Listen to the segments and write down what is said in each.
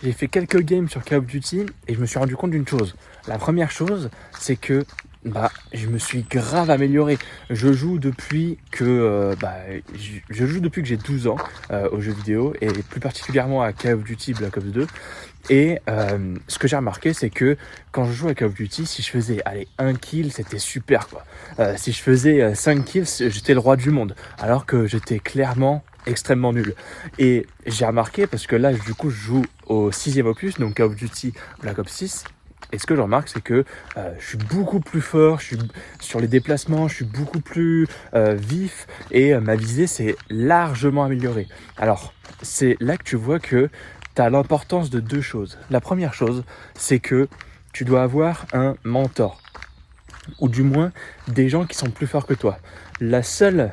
J'ai fait quelques games sur Call of Duty et je me suis rendu compte d'une chose. La première chose, c'est que je me suis grave amélioré. Je joue depuis que je joue depuis que j'ai 12 ans aux jeux vidéo et plus particulièrement à Call of Duty Black Ops 2. Et ce que j'ai remarqué, c'est que quand je joue à Call of Duty, si je faisais un kill, c'était super quoi. Si je faisais 5 kills, j'étais le roi du monde. Alors que j'étais clairement extrêmement nul. Et j'ai remarqué, parce que là du coup je joue au 6e opus, donc Call of Duty Black Ops 6. Et ce que je remarque, c'est que je suis beaucoup plus fort, je suis sur les déplacements, je suis beaucoup plus vif et ma visée s'est largement améliorée. Alors, c'est là que tu vois que tu as l'importance de deux choses. La première chose, c'est que tu dois avoir un mentor, ou du moins des gens qui sont plus forts que toi. La seule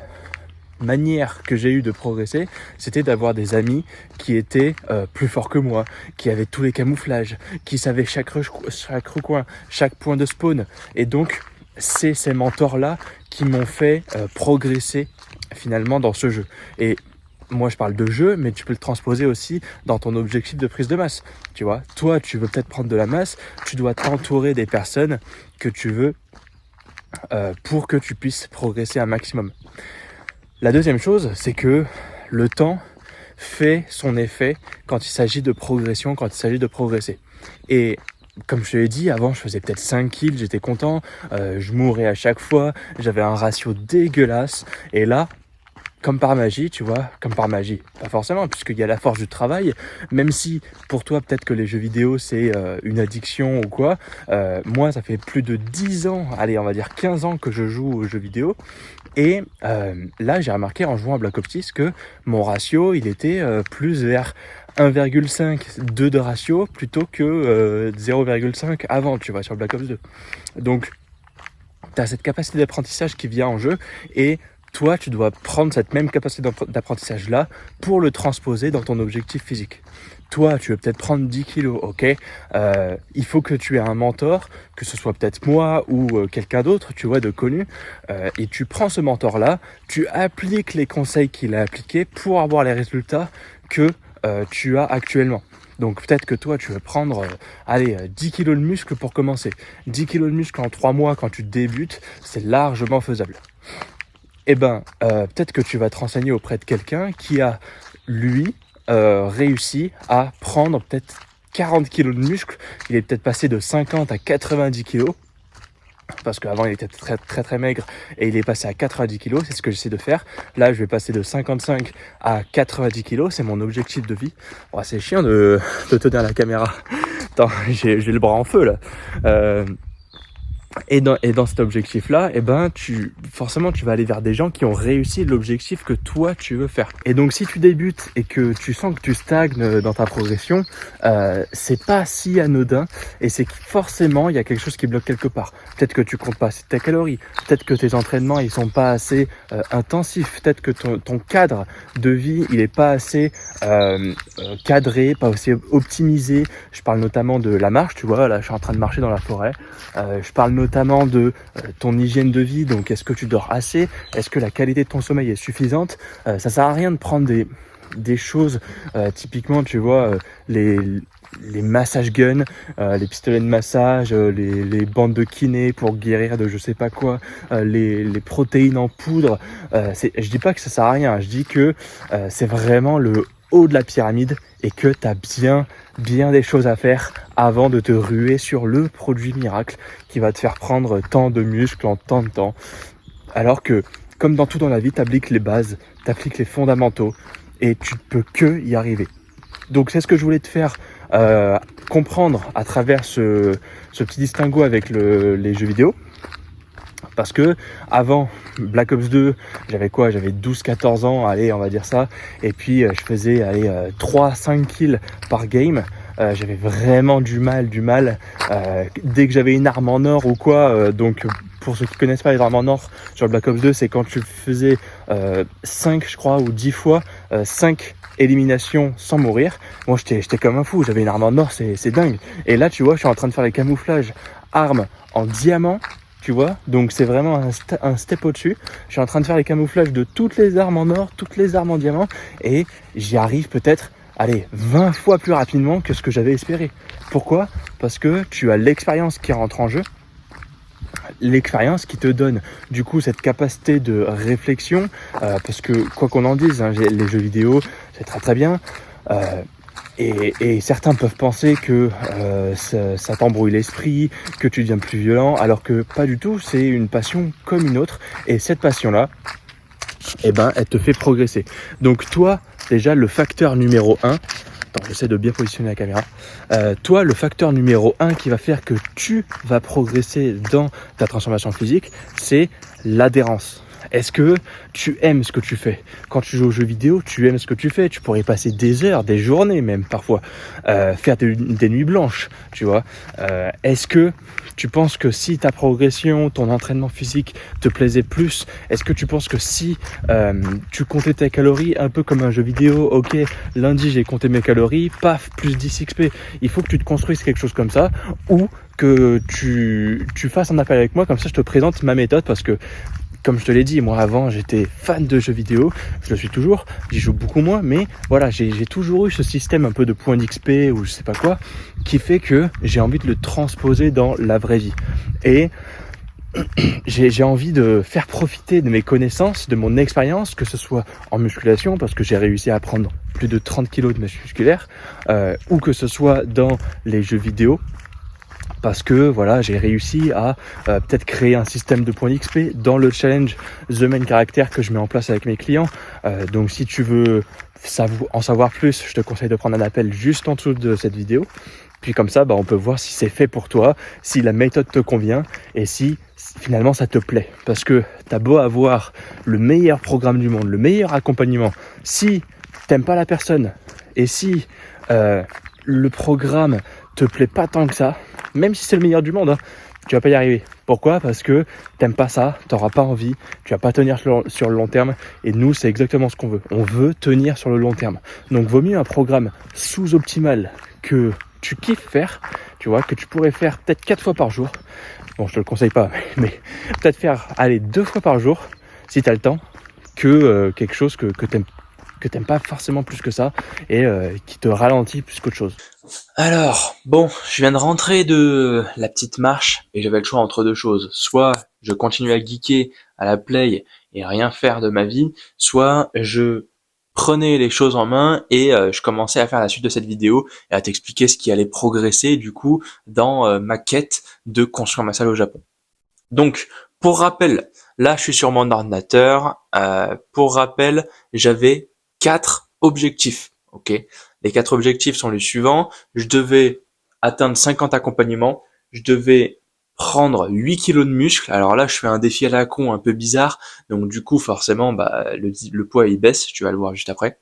manière que j'ai eu de progresser, c'était d'avoir des amis qui étaient plus forts que moi, qui avaient tous les camouflages, qui savaient chaque recoin, chaque point de spawn. Et donc, c'est ces mentors-là qui m'ont fait progresser finalement dans ce jeu. Et moi, je parle de jeu, mais tu peux le transposer aussi dans ton objectif de prise de masse. Tu vois, toi, tu veux peut-être prendre de la masse, tu dois t'entourer des personnes que tu veux pour que tu puisses progresser un maximum. La deuxième chose, c'est que le temps fait son effet quand il s'agit de progression, quand il s'agit de progresser. Et comme je te l'ai dit, avant je faisais peut-être 5 kills, j'étais content, je mourais à chaque fois, j'avais un ratio dégueulasse. Et là, comme par magie, tu vois, comme par magie, pas forcément, puisqu'il y a la force du travail, même si pour toi peut-être que les jeux vidéo c'est une addiction ou quoi, moi ça fait plus de 10 ans, allez on va dire 15 ans que je joue aux jeux vidéo, et là j'ai remarqué en jouant à Black Ops 6 que mon ratio il était plus vers 1,5, 2 de ratio plutôt que 0,5 avant, tu vois, sur Black Ops 2. Donc tu as cette capacité d'apprentissage qui vient en jeu, et toi, tu dois prendre cette même capacité d'apprentissage-là pour le transposer dans ton objectif physique. Toi, tu veux peut-être prendre 10 kilos, ok, il faut que tu aies un mentor, que ce soit peut-être moi ou quelqu'un d'autre, tu vois, de connu, et tu prends ce mentor-là, tu appliques les conseils qu'il a appliqués pour avoir les résultats que tu as actuellement. Donc peut-être que toi, tu veux prendre 10 kilos de muscle pour commencer. 10 kilos de muscle en 3 mois quand tu débutes, c'est largement faisable. Eh ben, peut-être que tu vas te renseigner auprès de quelqu'un qui a, lui, réussi à prendre peut-être 40 kilos de muscle. Il est peut-être passé de 50 à 90 kilos. Parce qu'avant il était très très très maigre et il est passé à 90 kg, c'est ce que j'essaie de faire. Là je vais passer de 55 à 90 kg, c'est mon objectif de vie. Oh, c'est chiant de tenir la caméra. Attends, j'ai le bras en feu là. Et dans cet objectif-là, forcément, tu vas aller vers des gens qui ont réussi l'objectif que toi, tu veux faire. Et donc, si tu débutes et que tu sens que tu stagnes dans ta progression, c'est pas si anodin, et c'est que forcément, il y a quelque chose qui bloque quelque part. Peut-être que tu comptes pas assez tes calories, peut-être que tes entraînements, ils sont pas assez intensifs, peut-être que ton cadre de vie, il est pas assez cadré, pas assez optimisé. Je parle notamment de la marche, tu vois, là, je suis en train de marcher dans la forêt. Je parle notamment de ton hygiène de vie, donc est-ce que tu dors assez, est-ce que la qualité de ton sommeil est suffisante. Ça sert à rien de prendre des choses, typiquement tu vois, les massages guns, les pistolets de massage, les bandes de kiné pour guérir de je sais pas quoi, les protéines en poudre. Je dis pas que ça sert à rien, je dis que c'est vraiment le haut de la pyramide et que tu as bien des choses à faire avant de te ruer sur le produit miracle qui va te faire prendre tant de muscles en tant de temps. Alors que, comme dans tout dans la vie, tu appliques les bases, tu appliques les fondamentaux et tu ne peux que y arriver. Donc c'est ce que je voulais te faire comprendre à travers ce petit distinguo avec les jeux vidéo. Parce que avant Black Ops 2, j'avais 12-14 ans, allez on va dire ça, et puis je faisais 3-5 kills par game. J'avais vraiment du mal, dès que j'avais une arme en or ou quoi, donc pour ceux qui connaissent pas les armes en or sur Black Ops 2, c'est quand tu faisais 5 je crois ou 10 fois 5 éliminations sans mourir. Moi j'étais comme un fou, j'avais une arme en or, c'est dingue. Et là tu vois, je suis en train de faire les camouflages armes en diamant, tu vois, donc c'est vraiment un step au-dessus. Je suis en train de faire les camouflages de toutes les armes en or, toutes les armes en diamant, et j'y arrive peut-être allez, 20 fois plus rapidement que ce que j'avais espéré. Pourquoi? Parce que tu as l'expérience qui rentre en jeu, l'expérience qui te donne du coup cette capacité de réflexion, parce que quoi qu'on en dise, hein, les jeux vidéo, c'est très très bien. Et certains peuvent penser que ça t'embrouille l'esprit, que tu deviens plus violent, alors que pas du tout, c'est une passion comme une autre. Et cette passion-là, eh ben, elle te fait progresser. Donc toi, déjà, le facteur numéro 1, attends, j'essaie de bien positionner la caméra, toi, le facteur numéro 1 qui va faire que tu vas progresser dans ta transformation physique, c'est l'adhérence. Est-ce que tu aimes ce que tu fais? Quand tu joues aux jeux vidéo, tu aimes ce que tu fais. Tu pourrais y passer des heures, des journées même parfois, faire des nuits blanches, tu vois. Est-ce que tu penses que si ta progression, ton entraînement physique te plaisait plus, est-ce que tu penses que si tu comptais tes calories un peu comme un jeu vidéo, ok, lundi j'ai compté mes calories, paf, plus 10 XP, il faut que tu te construises quelque chose comme ça, ou que tu fasses un appel avec moi, comme ça je te présente ma méthode, parce que comme je te l'ai dit, moi avant j'étais fan de jeux vidéo, je le suis toujours, j'y joue beaucoup moins, mais voilà, j'ai toujours eu ce système un peu de points d'XP ou je sais pas quoi, qui fait que j'ai envie de le transposer dans la vraie vie. Et j'ai envie de faire profiter de mes connaissances, de mon expérience, que ce soit en musculation, parce que j'ai réussi à prendre plus de 30 kilos de masse musculaire, ou que ce soit dans les jeux vidéo, parce que voilà, j'ai réussi à peut-être créer un système de points d'XP dans le challenge The Main Character que je mets en place avec mes clients. Donc si tu veux en savoir plus, je te conseille de prendre un appel juste en dessous de cette vidéo. Puis comme ça, on peut voir si c'est fait pour toi, si la méthode te convient et si finalement ça te plaît. Parce que t'as beau avoir le meilleur programme du monde, le meilleur accompagnement, si t'aimes pas la personne et si le programme te plaît pas tant que ça, même si c'est le meilleur du monde, hein, tu vas pas y arriver. Pourquoi? Parce que t'aimes pas ça, t'auras pas envie, tu vas pas tenir sur le long terme. Et nous, c'est exactement ce qu'on veut. On veut tenir sur le long terme. Donc, vaut mieux un programme sous-optimal que tu kiffes faire, tu vois, que tu pourrais faire peut-être 4 fois par jour. Bon, je te le conseille pas, mais peut-être faire, 2 fois par jour, si t'as le temps, que quelque chose que t'aimes pas forcément plus que ça et qui te ralentit plus qu'autre chose. Alors, bon, je viens de rentrer de la petite marche et j'avais le choix entre deux choses. Soit je continue à geeker à la play et rien faire de ma vie, soit je prenais les choses en main et je commençais à faire la suite de cette vidéo et à t'expliquer ce qui allait progresser du coup dans ma quête de construire ma salle au Japon. Donc, pour rappel, là je suis sur mon ordinateur. Pour rappel, j'avais 4 objectifs. Ok, les 4 objectifs sont les suivants. Je devais atteindre 50 accompagnements. Je devais prendre 8 kilos de muscles. Alors là, je fais un défi à la con un peu bizarre. Donc du coup, forcément, le poids il baisse. Tu vas le voir juste après.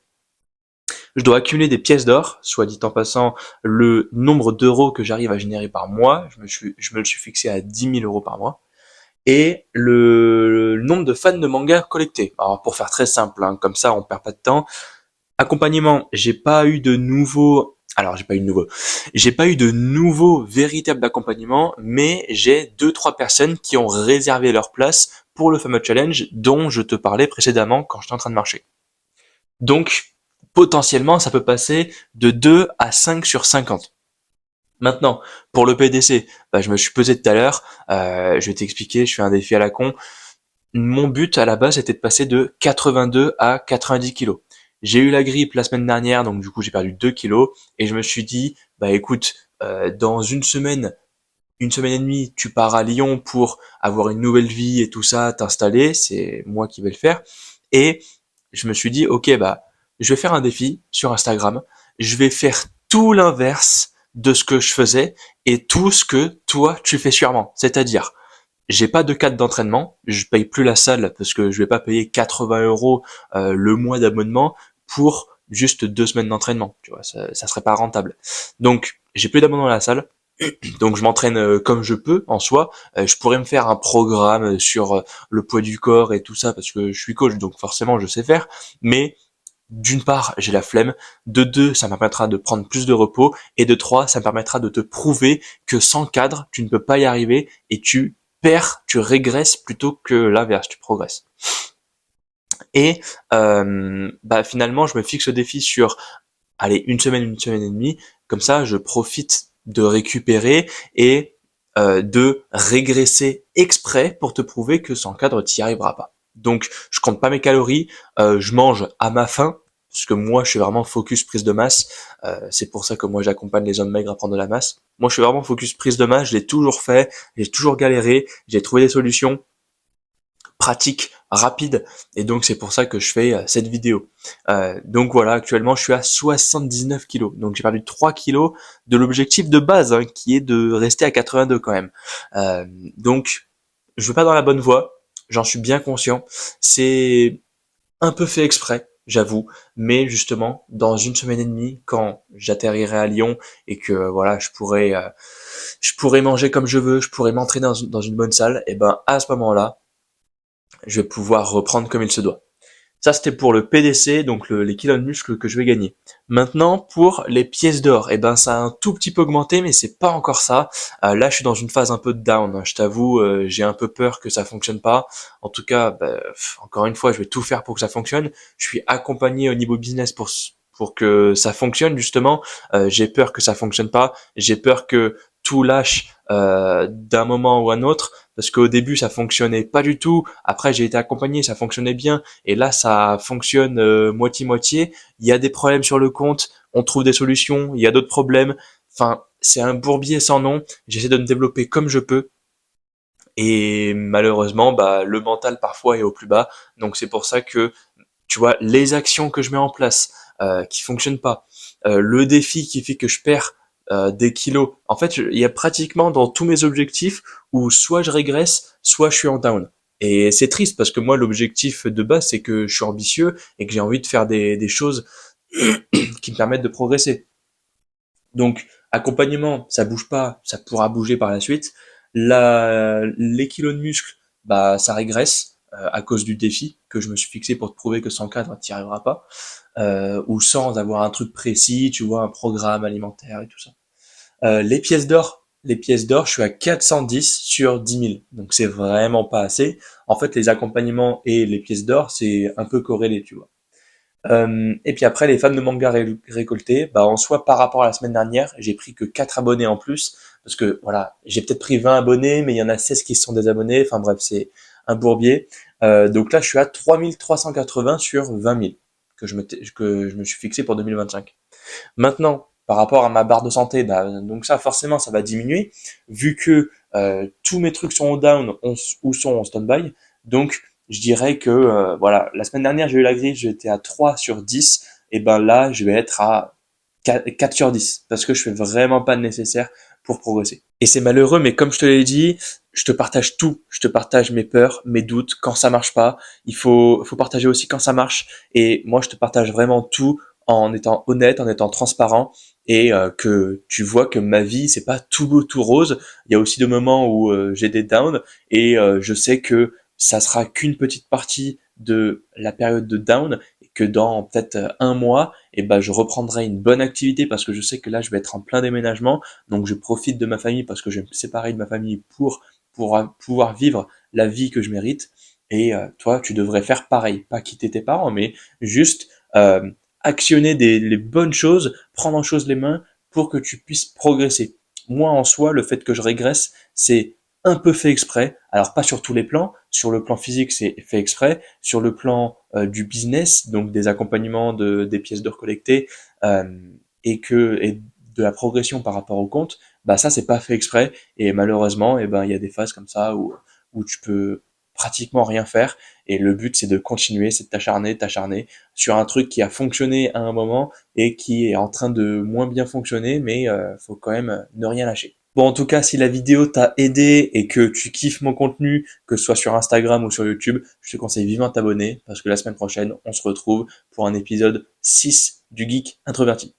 Je dois accumuler des pièces d'or, soit dit en passant, le nombre d'euros que j'arrive à générer par mois. Je me le suis fixé à 10 000 euros par mois. Et le nombre de fans de manga collectés. Alors pour faire très simple, hein, comme ça on perd pas de temps. Accompagnement, j'ai pas eu de nouveau véritable accompagnement, mais j'ai 2-3 personnes qui ont réservé leur place pour le fameux challenge dont je te parlais précédemment quand j'étais en train de marcher. Donc potentiellement ça peut passer de 2 à 5 sur 50. Maintenant, pour le PDC, je me suis pesé tout à l'heure, je vais t'expliquer, je fais un défi à la con. Mon but à la base était de passer de 82 à 90 kilos. J'ai eu la grippe la semaine dernière, donc du coup j'ai perdu 2 kilos, et je me suis dit, écoute, dans une semaine et demie, tu pars à Lyon pour avoir une nouvelle vie et tout ça, t'installer, c'est moi qui vais le faire. Et je me suis dit, ok, je vais faire un défi sur Instagram, je vais faire tout l'inverse de ce que je faisais et tout ce que toi tu fais sûrement. C'est-à-dire, j'ai pas de cadre d'entraînement, je paye plus la salle parce que je vais pas payer 80 euros le mois d'abonnement pour juste 2 semaines d'entraînement. Tu vois, ça serait pas rentable. Donc, j'ai plus d'abonnement à la salle. Donc je m'entraîne comme je peux en soi. Je pourrais me faire un programme sur le poids du corps et tout ça parce que je suis coach, donc forcément je sais faire. Mais d'une part, j'ai la flemme. De deux, ça me permettra de prendre plus de repos. Et de trois, ça me permettra de te prouver que sans cadre, tu ne peux pas y arriver et tu perds, tu régresses plutôt que l'inverse, tu progresses. Et finalement, je me fixe le défi sur allez, une semaine et demie. Comme ça, je profite de récupérer et de régresser exprès pour te prouver que sans cadre, tu n'y arriveras pas. Donc, je compte pas mes calories, je mange à ma faim, parce que moi, je suis vraiment focus prise de masse. C'est pour ça que moi, j'accompagne les hommes maigres à prendre de la masse. Moi, je suis vraiment focus prise de masse, je l'ai toujours fait, j'ai toujours galéré, j'ai trouvé des solutions pratique, rapide, et donc c'est pour ça que je fais cette vidéo. Donc voilà, actuellement je suis à 79 kilos, donc j'ai perdu 3 kilos de l'objectif de base, hein, qui est de rester à 82 quand même. Donc je veux pas dans la bonne voie, j'en suis bien conscient, c'est un peu fait exprès, j'avoue, mais justement dans une semaine et demie, quand j'atterrirai à Lyon et que voilà, je pourrais manger comme je veux, je pourrais m'entraîner dans une bonne salle, et ben à ce moment-là je vais pouvoir reprendre comme il se doit. Ça, c'était pour le PDC, donc les kilos de muscles que je vais gagner. Maintenant, pour les pièces d'or, eh ben, ça a un tout petit peu augmenté, mais c'est pas encore ça. Là, je suis dans une phase un peu de down, hein. Je t'avoue, j'ai un peu peur que ça fonctionne pas. En tout cas, bah, encore une fois, je vais tout faire pour que ça fonctionne. Je suis accompagné au niveau business pour que ça fonctionne, justement. J'ai peur que ça fonctionne pas. J'ai peur que tout lâche d'un moment ou un autre, parce qu'au début ça fonctionnait pas du tout, après j'ai été accompagné, ça fonctionnait bien, et là ça fonctionne moitié-moitié. Il y a des problèmes sur le compte, on trouve des solutions, il y a d'autres problèmes, enfin c'est un bourbier sans nom. J'essaie de me développer comme je peux, et malheureusement bah le mental parfois est au plus bas, donc c'est pour ça que tu vois les actions que je mets en place qui fonctionnent pas, le défi qui fait que je perds des kilos. En fait, il y a pratiquement dans tous mes objectifs où soit je régresse, soit je suis en down. Et c'est triste parce que moi, l'objectif de base, c'est que je suis ambitieux et que j'ai envie de faire des choses qui me permettent de progresser. Donc, accompagnement, ça bouge pas, ça pourra bouger par la suite. Les kilos de muscles, bah, ça régresse à cause du défi que je me suis fixé pour te prouver que sans cadre, tu n'y arriveras pas. Ou sans avoir un truc précis, tu vois, un programme alimentaire et tout ça. Les pièces d'or, je suis à 410 sur 10 000. Donc c'est vraiment pas assez. En fait, les accompagnements et les pièces d'or, c'est un peu corrélé, tu vois. Et puis après, les fans de manga récoltés, bah en soi, par rapport à la semaine dernière, j'ai pris que 4 abonnés en plus. Parce que voilà, j'ai peut-être pris 20 abonnés, mais il y en a 16 qui sont désabonnés. Enfin bref, c'est un bourbier. Donc là, je suis à 3380 sur 20 000 que je me suis fixé pour 2025. Maintenant, par rapport à ma barre de santé, bah, donc ça forcément ça va diminuer, vu que tous mes trucs sont au down ou sont en stand-by. Donc je dirais que voilà, la semaine dernière j'ai eu la grille, j'étais à 3 sur 10, et ben là je vais être à 4 sur 10, parce que je fais vraiment pas le nécessaire pour progresser. Et c'est malheureux, mais comme je te l'ai dit, je te partage tout. Je te partage mes peurs, mes doutes, quand ça marche pas. Faut partager aussi quand ça marche. Et moi, je te partage vraiment tout en étant honnête, en étant transparent, et que tu vois que ma vie, c'est pas tout beau, tout rose. Il y a aussi des moments où j'ai des downs, et je sais que ça sera qu'une petite partie de la période de down, et que dans peut-être un mois, et ben je reprendrai une bonne activité, parce que je sais que là, je vais être en plein déménagement, donc je profite de ma famille parce que je vais me séparer de ma famille pour pouvoir vivre la vie que je mérite. Et toi, tu devrais faire pareil, pas quitter tes parents, mais juste actionner les bonnes choses, prendre en choses les mains pour que tu puisses progresser. Moi, en soi, le fait que je régresse, c'est un peu fait exprès. Alors pas sur tous les plans. Sur le plan physique, c'est fait exprès. Sur le plan du business, donc des accompagnements des pièces d'or collectées, euh, et de la progression par rapport au compte, bah ça c'est pas fait exprès. Et malheureusement, et ben il y a des phases comme ça où tu peux pratiquement rien faire. Et le but c'est de continuer, c'est de t'acharner sur un truc qui a fonctionné à un moment et qui est en train de moins bien fonctionner, mais faut quand même ne rien lâcher. Bon, en tout cas, si la vidéo t'a aidé et que tu kiffes mon contenu, que ce soit sur Instagram ou sur YouTube, je te conseille vivement de t'abonner, parce que la semaine prochaine, on se retrouve pour un épisode 6 du Geek Introverti.